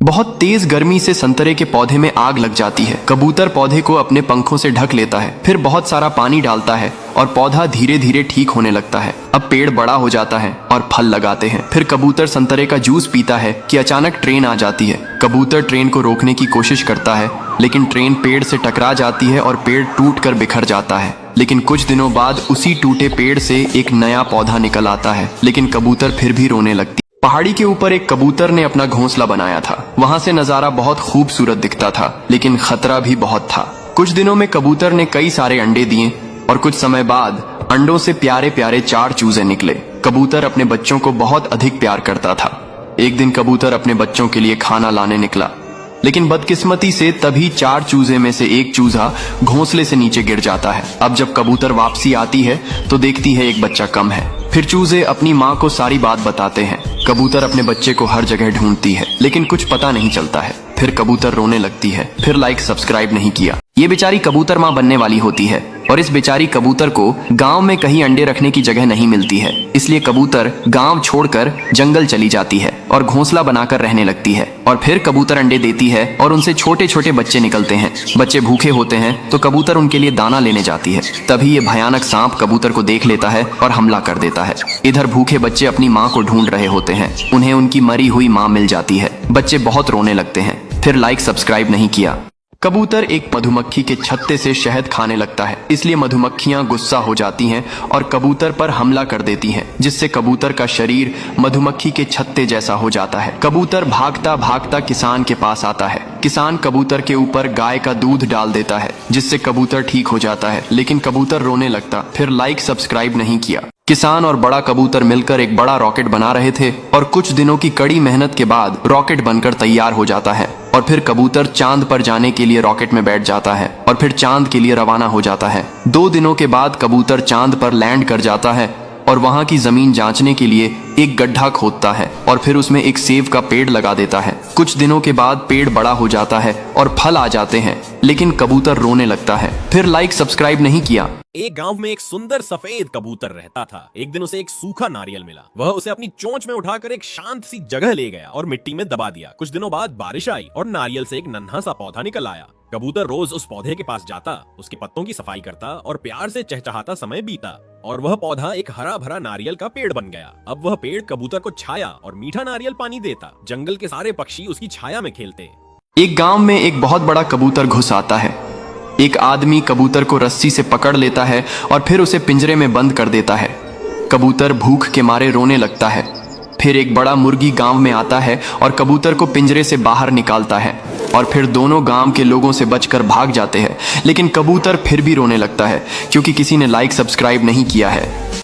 बहुत तेज गर्मी से संतरे के पौधे में आग लग जाती है। कबूतर पौधे को अपने पंखों से ढक लेता है, फिर बहुत सारा पानी डालता है और पौधा धीरे धीरे ठीक होने लगता है। अब पेड़ बड़ा हो जाता है और फल लगाते हैं। फिर कबूतर संतरे का जूस पीता है कि अचानक ट्रेन आ जाती है। कबूतर ट्रेन को रोकने की कोशिश करता है, लेकिन ट्रेन पेड़ से टकरा जाती है और पेड़ टूट कर बिखर जाता है। लेकिन कुछ दिनों बाद उसी टूटे पेड़ से एक नया पौधा निकल आता है, लेकिन कबूतर फिर भी रोने लगती है। पहाड़ी के ऊपर एक कबूतर ने अपना घोंसला बनाया था। वहां से नजारा बहुत खूबसूरत दिखता था, लेकिन खतरा भी बहुत था। कुछ दिनों में कबूतर ने कई सारे अंडे दिए और कुछ समय बाद अंडों से प्यारे प्यारे 4 चूजे निकले। कबूतर अपने बच्चों को बहुत अधिक प्यार करता था। एक दिन कबूतर अपने बच्चों के लिए खाना लाने निकला, लेकिन बदकिस्मती से तभी 4 चूजे में से एक चूजा घोंसले से नीचे गिर जाता है। अब जब कबूतर वापसी आती है तो देखती है एक बच्चा कम है। फिर चूजे अपनी माँ को सारी बात बताते हैं। कबूतर अपने बच्चे को हर जगह ढूंढती है, लेकिन कुछ पता नहीं चलता है। फिर कबूतर रोने लगती है। फिर लाइक सब्सक्राइब नहीं किया। ये बेचारी कबूतर माँ बनने वाली होती है और इस बेचारी कबूतर को गांव में कहीं अंडे रखने की जगह नहीं मिलती है। इसलिए कबूतर गांव छोड़कर जंगल चली जाती है और घोंसला बनाकर रहने लगती है। और फिर कबूतर अंडे देती है और उनसे छोटे छोटे बच्चे निकलते हैं। बच्चे भूखे होते हैं तो कबूतर उनके लिए दाना लेने जाती है। तभी ये भयानक सांप कबूतर को देख लेता है और हमला कर देता है। इधर भूखे बच्चे अपनी माँ को ढूंढ रहे होते हैं। उन्हें उनकी मरी हुई माँ मिल जाती है। बच्चे बहुत रोने लगते हैं। फिर लाइक सब्सक्राइब नहीं किया। कबूतर एक मधुमक्खी के छत्ते से शहद खाने लगता है, इसलिए मधुमक्खियां गुस्सा हो जाती हैं और कबूतर पर हमला कर देती हैं, जिससे कबूतर का शरीर मधुमक्खी के छत्ते जैसा हो जाता है। कबूतर भागता भागता किसान के पास आता है। किसान कबूतर के ऊपर गाय का दूध डाल देता है, जिससे कबूतर ठीक हो जाता है, लेकिन कबूतर रोने लगता। फिर लाइक सब्सक्राइब नहीं किया। किसान और बड़ा कबूतर मिलकर एक बड़ा रॉकेट बना रहे थे और कुछ दिनों की कड़ी मेहनत के बाद रॉकेट बनकर तैयार हो जाता है। और फिर कबूतर चांद पर जाने के लिए रॉकेट में बैठ जाता है और फिर चांद के लिए रवाना हो जाता है। 2 दिनों के बाद कबूतर चांद पर लैंड कर जाता है और वहां की जमीन जांचने के लिए एक गड्ढा खोदता है और फिर उसमें एक सेब का पेड़ लगा देता है। कुछ दिनों के बाद पेड़ बड़ा हो जाता है और फल आ जाते हैं, लेकिन कबूतर रोने लगता है। फिर लाइक सब्सक्राइब नहीं किया। एक गांव में एक सुंदर सफेद कबूतर रहता था। एक दिन उसे एक सूखा नारियल मिला। वह उसे अपनी चोंच में उठाकर एक शांत सी जगह ले गया और मिट्टी में दबा दिया। कुछ दिनों बाद बारिश आई और नारियल से एक नन्हा सा पौधा निकल आया। कबूतर रोज उस पौधे के पास जाता, उसके पत्तों की सफाई करता और प्यार से चहचहाता समय बीता और वह पौधा एक हरा भरा नारियल का पेड़ बन गया। अब वह पेड़ कबूतर को छाया और मीठा नारियल पानी देता। जंगल के सारे पक्षी उसकी छाया में खेलते। एक गांव में एक बहुत बड़ा कबूतर घुस आता है। एक आदमी कबूतर को रस्सी से पकड़ लेता है और फिर उसे पिंजरे में बंद कर देता है। कबूतर भूख के मारे रोने लगता है। फिर एक बड़ा मुर्गी गांव में आता है और कबूतर को पिंजरे से बाहर निकालता है और फिर दोनों गांव के लोगों से बचकर भाग जाते हैं। लेकिन कबूतर फिर भी रोने लगता है, क्योंकि किसी ने लाइक सब्सक्राइब नहीं किया है।